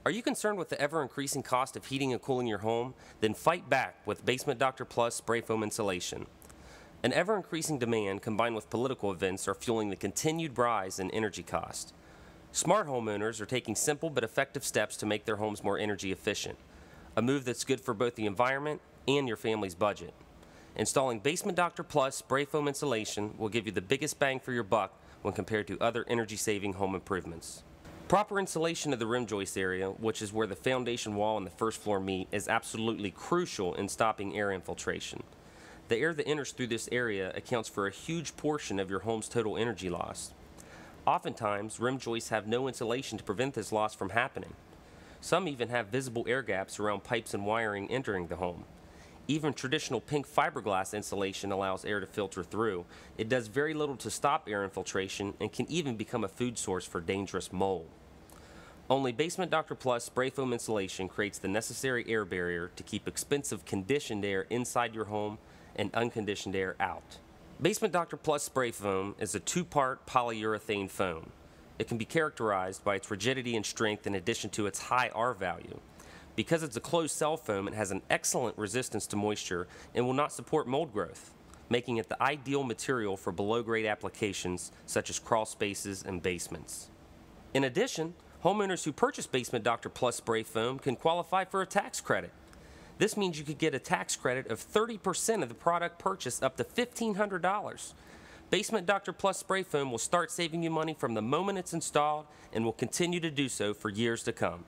Are you concerned with the ever-increasing cost of heating and cooling your home? Then fight back with Basement Doctor Plus spray foam insulation. An ever-increasing demand combined with political events are fueling the continued rise in energy cost. Smart homeowners are taking simple but effective steps to make their homes more energy efficient, a move that's good for both the environment and your family's budget. Installing Basement Doctor Plus spray foam insulation will give you the biggest bang for your buck when compared to other energy-saving home improvements. Proper insulation of the rim joist area, which is where the foundation wall and the first floor meet, is absolutely crucial in stopping air infiltration. The air that enters through this area accounts for a huge portion of your home's total energy loss. Oftentimes, rim joists have no insulation to prevent this loss from happening. Some even have visible air gaps around pipes and wiring entering the home. Even traditional pink fiberglass insulation allows air to filter through. It does very little to stop air infiltration and can even become a food source for dangerous mold. Only Basement Doctor Plus spray foam insulation creates the necessary air barrier to keep expensive conditioned air inside your home and unconditioned air out. Basement Doctor Plus spray foam is a two-part polyurethane foam. It can be characterized by its rigidity and strength in addition to its high R value. Because it's a closed cell foam, it has an excellent resistance to moisture and will not support mold growth, making it the ideal material for below-grade applications such as crawl spaces and basements. In addition, homeowners who purchase Basement Doctor Plus spray foam can qualify for a tax credit. This means you could get a tax credit of 30% of the product purchase up to $1,500. Basement Doctor Plus spray foam will start saving you money from the moment it's installed and will continue to do so for years to come.